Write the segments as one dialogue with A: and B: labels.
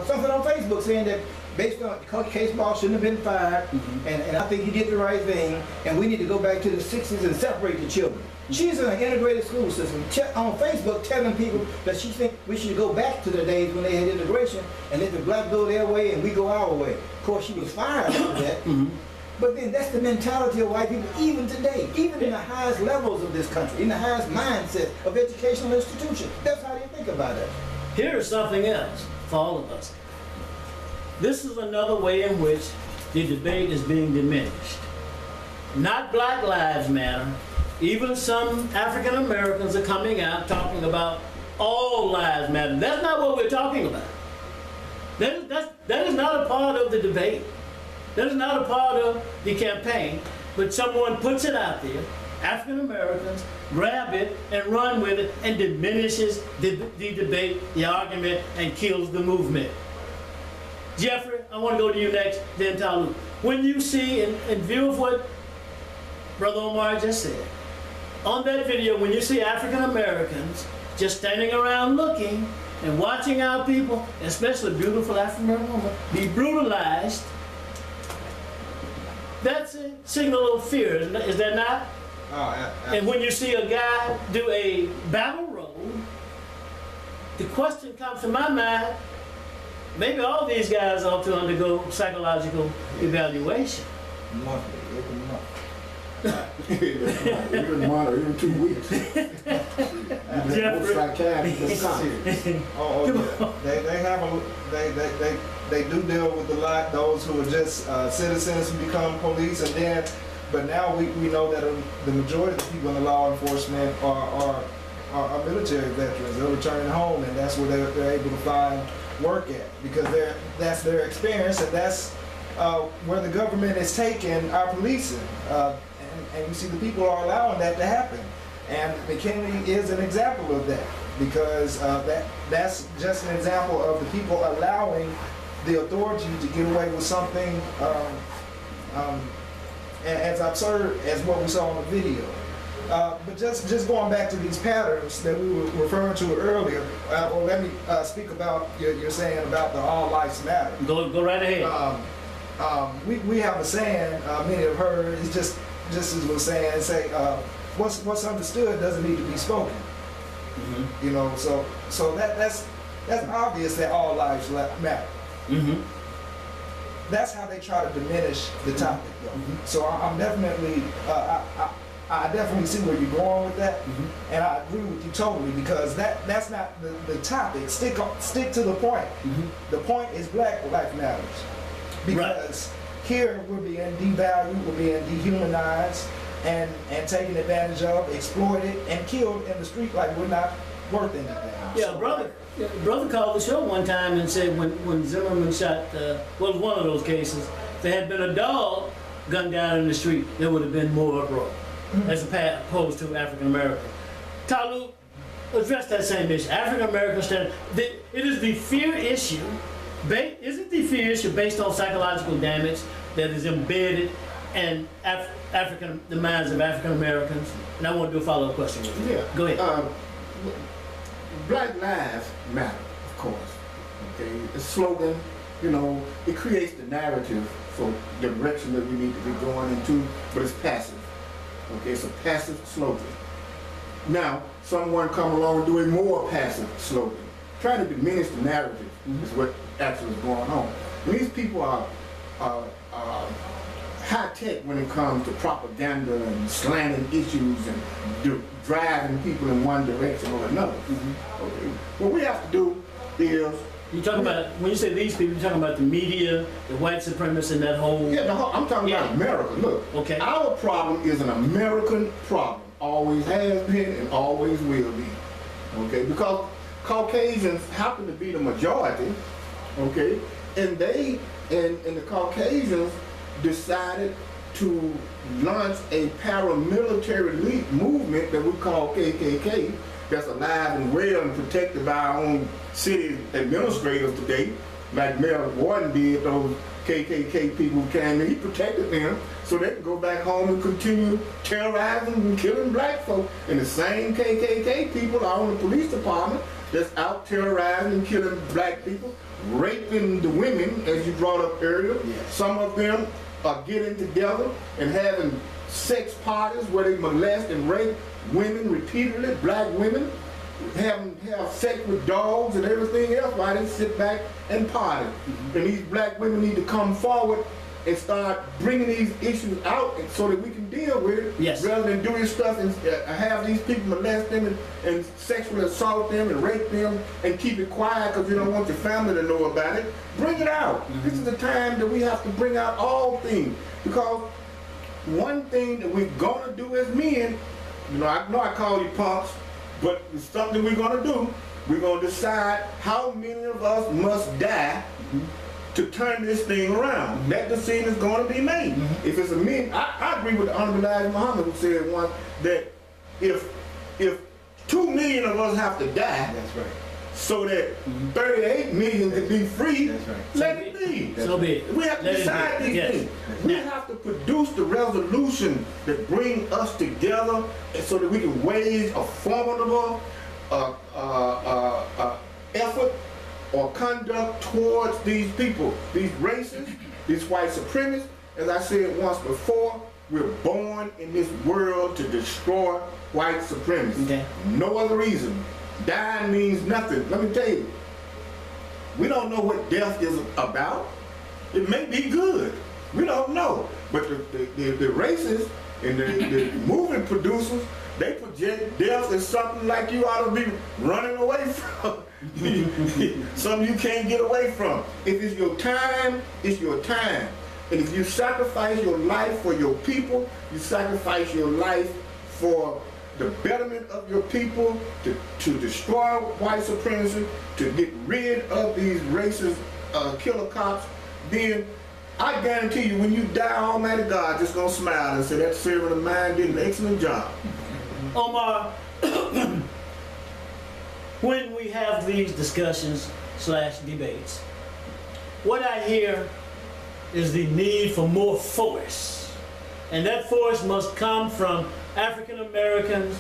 A: something on Facebook saying that based on Case Ball shouldn't have been fired, and I think he did the right thing, and we need to go back to the 60s and separate the children. She's in an integrated school system on Facebook telling people that she thinks we should go back to the days when they had integration and let the black go their way and we go our way. Of course, she was fired after that. But then that's the mentality of white people even today, even in the highest levels of this country, in the highest mindset of educational institutions. That's how they think about it.
B: Here is something else for all of us. This is another way in which the debate is being diminished. Not Black Lives Matter. Even some African Americans are coming out talking about all lives matter. That's not what we're talking about. That is not a part of the debate. That is not a part of the campaign, but someone puts it out there, African Americans grab it and run with it and diminishes the debate, the argument, and kills the movement. Jeffrey, I want to go to you next, then Talu. When you see, in view of what Brother Omar just said, on that video, when you see African Americans just standing around looking and watching our people, especially beautiful African American women, be brutalized, that's a signal of fear, is that not? And when you see a guy do a battle roll, the question comes to my mind, maybe all these guys ought to undergo psychological evaluation.
C: Even 1 or even 2 weeks.
D: They do deal with a lot, those who are just citizens who become police, and then, but now we know that the majority of the people in the law enforcement are military veterans. They're returning home, and that's where they're able to find work at, because that's their experience, and that's where the government is taking our policing. And you see the people are allowing that to happen. And McKinley is an example of that, because that's just an example of the people allowing the authority to get away with something as absurd as what we saw in the video. But just going back to these patterns that we were referring to earlier, or let me speak about you're saying about the all lives matter.
B: Go right ahead.
D: We have a saying, many have heard, it's just as we're saying, what's understood doesn't need to be spoken. You know, so that's obvious that all lives matter. That's how they try to diminish the topic, though. So I'm definitely, I definitely see where you're going with that, and I agree with you totally, because that's not the topic. Stick to the point. The point is Black Life Matters, because here we're being devalued, we're being dehumanized, and taken advantage of, exploited, and killed in the street like we're not worth anything.
B: Yeah, brother called the show one time and said when Zimmerman shot, well, one of those cases, if there had been a dog gunned down in the street, there would have been more uproar, as opposed to African American. Talu, address that same issue. African American stand. It is the fear issue. Is it the fear issue based on psychological damage that is embedded in the minds of African Americans? And I want to do a follow-up question with you.
C: Yeah.
B: Go ahead.
C: Black Lives Matter, of course. Okay, the slogan, you know, it creates the narrative for the direction that we need to be going into, but it's passive. Okay, it's a passive slogan. Now, someone come along and do a more passive slogan, trying to diminish the narrative is what actually is going on. And these people are high-tech when it comes to propaganda and slanting issues and driving people in one direction or another. Okay. What we have to do is...
B: You talking about, when you say these people, you're talking about the media, the white supremacists, and that whole...
C: Yeah, I'm talking about America. Look, our problem is an American problem. Always has been and always will be. Okay, because Caucasians happen to be the majority, okay, and the Caucasians decided to launch a paramilitary movement that we call KKK, that's alive and well and protected by our own city administrators today, like Mayor Warden did, those KKK people came in, he protected them so they could go back home and continue terrorizing and killing black folk. And the same KKK people are on the police department that's out terrorizing and killing black people, raping the women, as you brought up earlier.
A: Yes.
C: Some of them are getting together and having sex parties where they molest and rape women repeatedly, black women, have sex with dogs and everything else while they sit back and party. And these black women need to come forward and start bringing these issues out so that we can deal with it,
B: Yes.
C: rather than doing stuff and have these people molest them and sexually assault them and rape them and keep it quiet because you don't want your family to know about it. Bring it out. This is the time that we have to bring out all things, because one thing that we're gonna do as men, you know I call you punks, but it's something we're gonna do. We're gonna decide how many of us must die to turn this thing around. That decision is going to be made. If it's a men, I agree with the Honorable Elijah Muhammad, who said once that if 2 million of us have to die,
A: That's right.
C: so that 38 million can be free,
A: That's right.
C: let it be.
B: So be it.
C: We have to
B: Let it
C: decide
B: be.
C: these
B: Yes.
C: things. We have to produce the resolution that bring us together so that we can wage a formidable effort or conduct towards these people, these racists, these white supremacists. As I said once before, we're born in this world to destroy white supremacy.
B: Okay.
C: No other reason. Dying means nothing. Let me tell you, we don't know what death is about. It may be good. We don't know. But the racists and the movie producers, they project death as something like you ought to be running away from. Something you can't get away from. If it's your time, it's your time. And if you sacrifice your life for your people, you sacrifice your life for the betterment of your people, to destroy white supremacy, to get rid of these racist killer cops, then I guarantee you when you die, Almighty God just gonna smile and say that servant of mine did an excellent job.
B: Omar, when we have these discussions / debates, what I hear is the need for more force. And that force must come from African Americans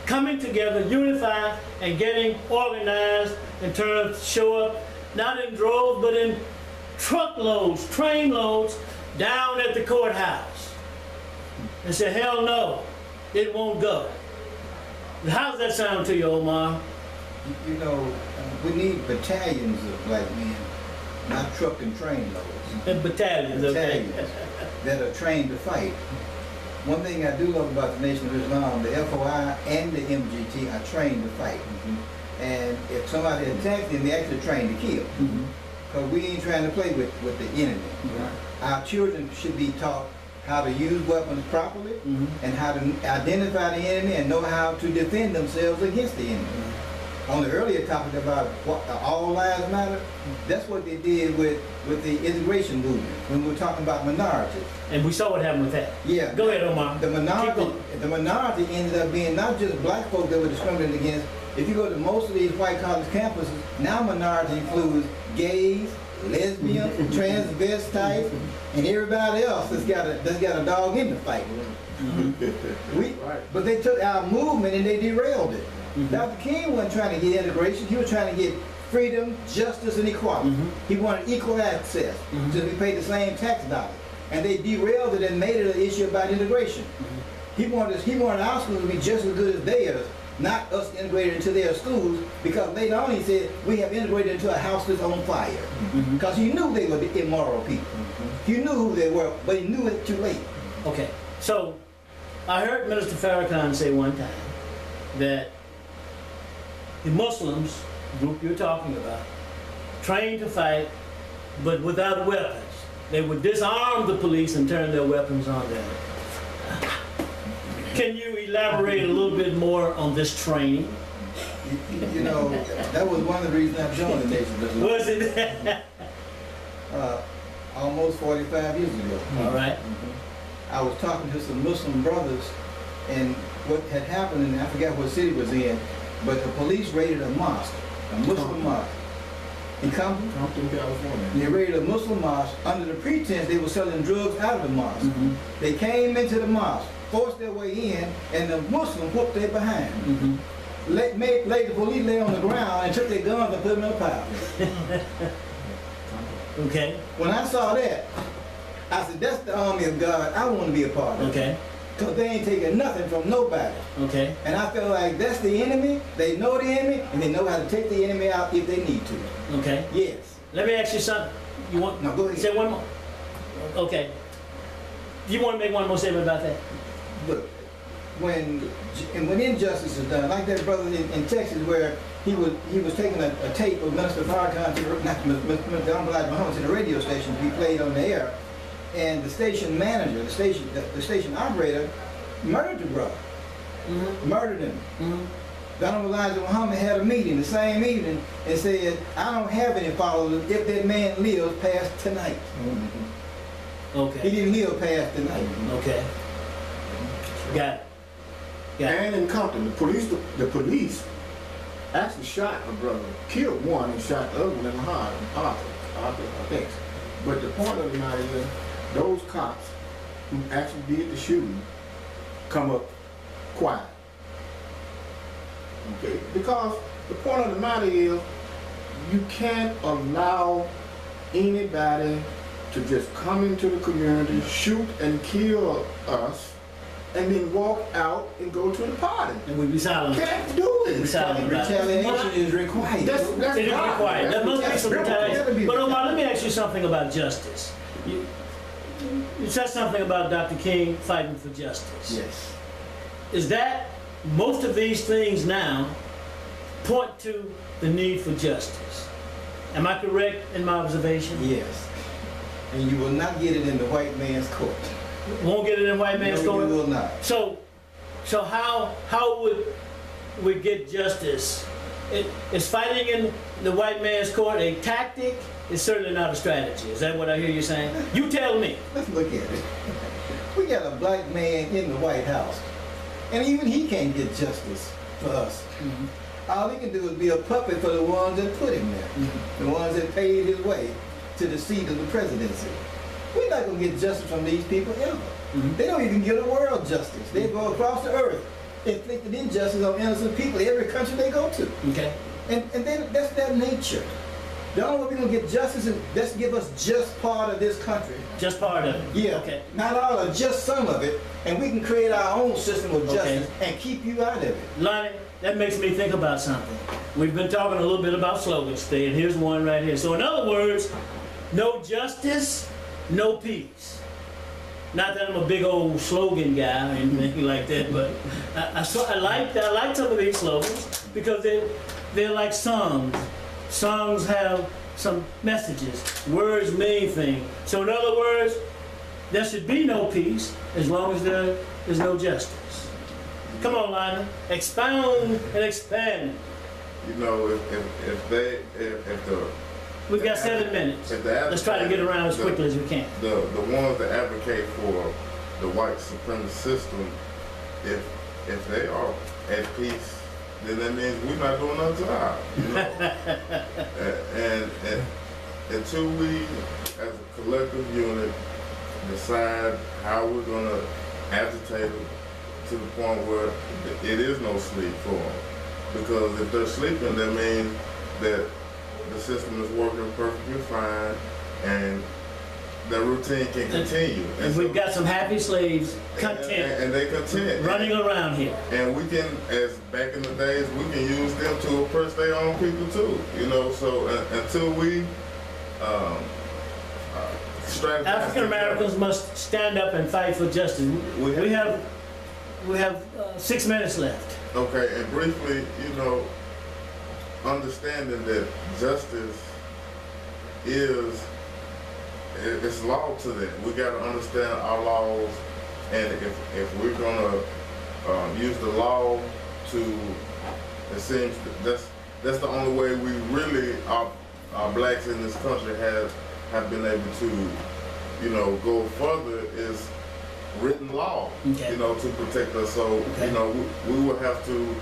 B: coming together, unified, and getting organized in terms of show up, not in droves, but in truckloads, trainloads, down at the courthouse. And say, hell no, it won't go. How's that sound to you, Omar?
A: You know, we need battalions of black men, not truck and train loads.
B: And battalions, okay.
A: Battalions that are trained to fight. One thing I do love about the Nation of Islam, the FOI and the MGT are trained to fight. And if somebody attacks them, they actually trained to kill. Because we ain't trying to play with the enemy. Our children should be taught how to use weapons properly and how to identify the enemy and know how to defend themselves against the enemy. On the earlier topic about all lives matter, that's what they did with the integration movement when we were talking about minorities.
B: And we saw what happened with that.
A: Yeah.
B: Go ahead, Omar.
A: The minority ended up being not just black folk that were discriminated against. If you go to most of these white college campuses, now minority includes gays, lesbians, transvestites, and everybody else that's got a dog in the fight. But they took our movement and they derailed it. Dr. King wasn't trying to get integration, he was trying to get freedom, justice, and equality. He wanted equal access to be paid the same tax dollars. And they derailed it and made it an issue about integration. He wanted our schools to be just as good as theirs, not us integrated into their schools, because later on he said, we have integrated into a house that's on fire. Because he knew they were the immoral people. He knew who they were, but he knew it too late.
B: Okay, so I heard Minister Farrakhan say one time that the Muslims, group you're talking about, trained to fight, but without weapons. They would disarm the police and turn their weapons on them. Can you elaborate a little bit more on this training?
A: You know, that was one of the reasons I joined the Nation of Islam.
B: Was it?
A: Almost 45 years ago.
B: All right.
A: I was talking to some Muslim brothers, and what had happened, and I forgot what city it was in, but the police raided a mosque, a Muslim mosque. in Compton.
C: Compton, California.
A: They raided a Muslim mosque under the pretense they were selling drugs out of the mosque.
B: Mm-hmm.
A: They came into the mosque, forced their way in, and the Muslims whooped their behind.
B: Mm-hmm.
A: Laid the police lay on the ground and took their guns and put them in a pile.
B: Okay.
A: When I saw that, I said, that's the army of God I want to be a part of.
B: Okay.
A: Because they ain't taking nothing from nobody.
B: Okay.
A: And I feel like that's the enemy. They know the enemy, and they know how to take the enemy out if they need to.
B: Okay.
A: Yes.
B: Let me ask you something. You want?
A: No, go ahead.
B: Say one more. Okay. You want to make one more statement about that?
A: Look, when injustice is done, like that brother in Texas where he was taking a tape of Minister Farrakhan to the radio station to be played on the air, and the station manager, the station operator, murdered the brother.
B: Mm-hmm.
A: Murdered him.
B: Mm-hmm.
A: Donald Elijah Muhammad had a meeting the same evening and said, I don't have any followers if that man lives past tonight.
C: Mm-hmm.
B: Okay.
A: He didn't live past tonight.
B: Okay. Got it. Got it.
C: And in Compton, the police actually shot a brother, killed one and shot the other one in the heart, Arthur, I think. But the point of the matter is, those cops who actually did the shooting come up quiet. Okay? Because the point of the matter is, you can't allow anybody to just come into the community, shoot and kill us, and then walk out and go to the party.
B: And we be silent.
C: Can't do it.
B: Be silent about it.
A: Retaliation is required.
C: That's
B: It is
C: God.
B: required. There must be some retaliation. But Omar, let me
A: retaliation.
B: ask you something about justice. You said something about Dr. King fighting for justice.
A: Yes.
B: Is that most of these things now point to the need for justice? Am I correct in my observation?
A: Yes. And you will not get it in the white man's court.
B: Won't get it in white man's
A: No,
B: court?
A: you will not.
B: So how would we get justice? Is fighting in the white man's court a tactic? It's certainly not a strategy. Is that what I hear you saying? You tell me.
A: Let's look at it. We got a black man in the White House, and even he can't get justice for us.
B: Mm-hmm.
A: All he can do is be a puppet for the ones that put him there,
B: Mm-hmm.
A: the ones that paid his way to the seat of the presidency. We're not going to get justice from these people ever.
B: Mm-hmm.
A: They don't even get a world justice. They go across the earth, inflicting injustice on innocent people every country they go to.
B: Okay.
A: And then that's their nature. The only way we're going to get justice is let's give us just part of this country.
B: Just part of it.
A: Yeah.
B: Okay.
A: Not all of just some of it, and we can create our own system of justice
B: Okay.
A: and keep you out of it.
B: Lonnie, that makes me think about something. We've been talking a little bit about slogans today, and here's one right here. So in other words, no justice, no peace. Not that I'm a big old slogan guy or anything like that, but I like some of these slogans because they're like songs. Songs have some messages. Words mean things. So in other words, there should be no peace as long as there is no justice. Come on, Lionel. Expound and expand.
E: You know, if the
B: We've got 7 minutes.
E: if the
B: Let's try to get around as quickly as we can.
E: the ones that advocate for the white supremacist system, if they are at peace, then that means we're not doing our job. You know? and until we, as a collective unit, decide how we're going to agitate them to the point where it is no sleep for them. Because if they're sleeping, that means that the system is working perfectly fine and the routine can continue.
B: And we've got some happy slaves, content,
E: and they content.
B: running around here.
E: And we can, as back in the days, we can use them to oppress their own people too. You know, so until we strategize.
B: African Americans must stand up and fight for justice. We have 6 minutes left.
E: Okay, and briefly, you know, understanding that justice is, it's law to them. We got to understand our laws, and if we're gonna use the law to, it seems that's the only way we really our blacks in this country have been able to, you know, go further is written law,
B: Okay.
E: you know, to protect us. So,
B: Okay.
E: you know, we will have to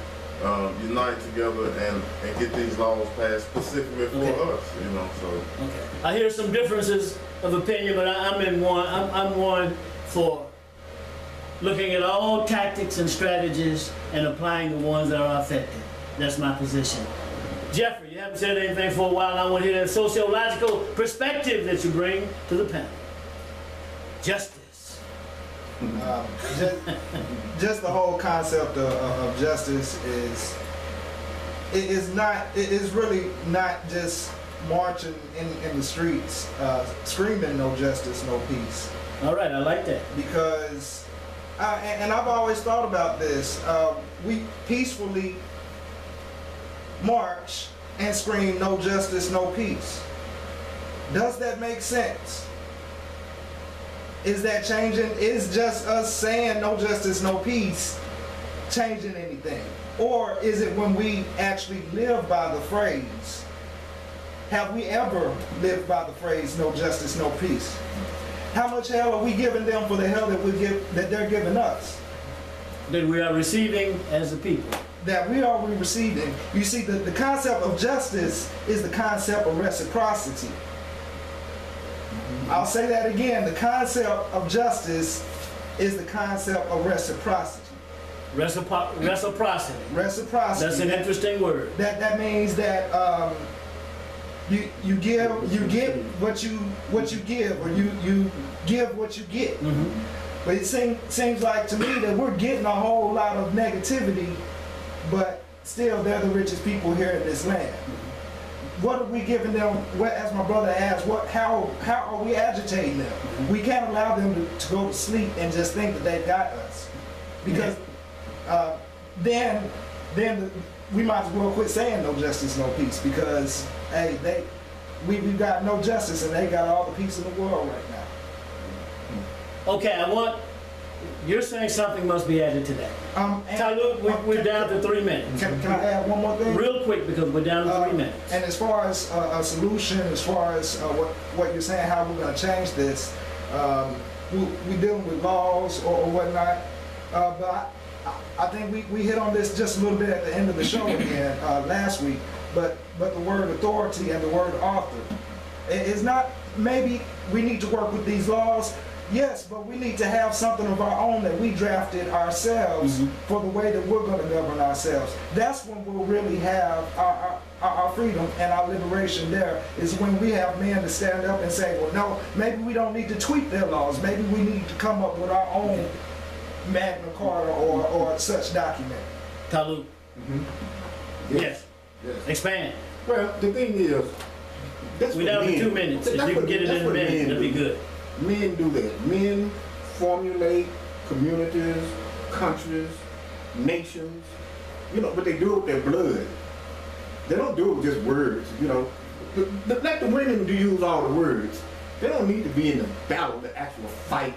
E: unite together and get these laws passed specifically for us, you know, so.
B: Okay. I hear some differences of opinion, but I'm one for looking at all tactics and strategies and applying the ones that are effective. That's my position. Jeffrey, you haven't said anything for a while, and I want to hear that sociological perspective that you bring to the panel. Justice.
D: Just the whole concept of justice is really not just marching in the streets screaming no justice, no peace.
B: All right, I like that.
D: Because and I've always thought about this, we peacefully march and scream no justice, no peace. Does that make sense? Is that changing? Is just us saying no justice, no peace changing anything? Or is it when we actually live by the phrase? Have we ever lived by the phrase no justice, no peace? How much hell are we giving them for the hell that they're giving us?
B: That we are receiving as a people.
D: That we are receiving. You see, the concept of justice is the concept of reciprocity. I'll say that again. The concept of justice is the concept of reciprocity.
B: Reciprocity.
D: Reciprocity.
B: That's an interesting word.
D: That means that you get what you give, or you give what you get.
B: Mm-hmm.
D: But it seems like to me that we're getting a whole lot of negativity, but still they're the richest people here in this land. What are we giving them? As my brother asked, how are we agitating them?
B: Mm-hmm.
D: We can't allow them to go to sleep and just think that they've got us, because then we might as well quit saying no justice, no peace, because hey, we've got no justice and they got all the peace in the world right now.
B: Okay, you're saying something must be added to that. Taluk, we're down to 3 minutes.
D: Can I add one more thing?
B: Real quick, because we're down to 3 minutes.
D: And as far as a solution, as far as what you're saying, how we're going to change this, we're dealing with laws or whatnot, but I think we hit on this just a little bit at the end of the show again last week, but the word authority and the word author. It's not, maybe we need to work with these laws, yes, but we need to have something of our own that we drafted ourselves for the way that we're going to govern ourselves. That's when we'll really have our freedom and our liberation. There is when we have men to stand up and say, well, no, maybe we don't need to tweak their laws. Maybe we need to come up with our own Magna Carta or such document.
B: Taluk. Yes. Expand.
C: Well, the thing is,
B: we're down to 2 minutes. If you can get it in a minute, that'd be good.
C: Men do that. Men formulate communities, countries, nations, you know, but they do it with their blood. They don't do it with just words, you know. Let the women use all the words. They don't need to be in the battle, the actual fight.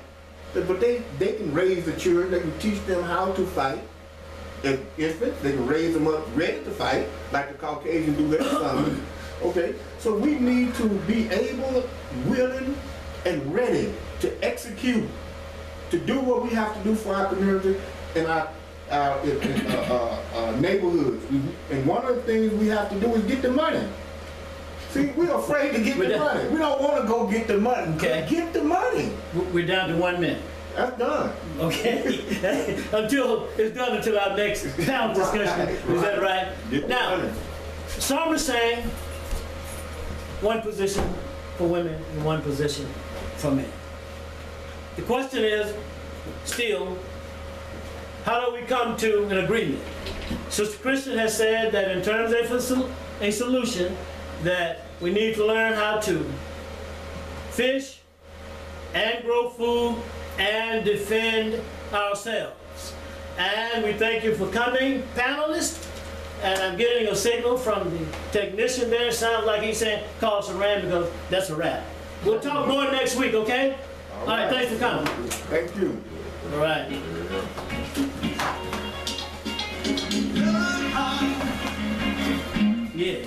C: But they can raise the children, they can teach them how to fight. As infants, they can raise them up ready to fight, like the Caucasians do their sons. Okay, so we need to be able, willing, and ready to execute, to do what we have to do for our community and our neighborhoods. And one of the things we have to do is get the money. See, we're afraid to get the money. We don't want to go get the money.
B: Okay.
C: Get the money.
B: We're down to 1 minute.
C: That's done.
B: Okay. until our next panel discussion. Is that right? Now, some are saying one position for women and one position for men. The question is still, how do we come to an agreement? Sister Christian has said that in terms of a solution, that we need to learn how to fish and grow food and defend ourselves. And we thank you for coming, panelists. And I'm getting a signal from the technician there. Sounds like he's saying call Saran, because that's a wrap. We'll talk more next week, okay? All right, thanks for coming.
C: Thank you.
B: All right. Yeah.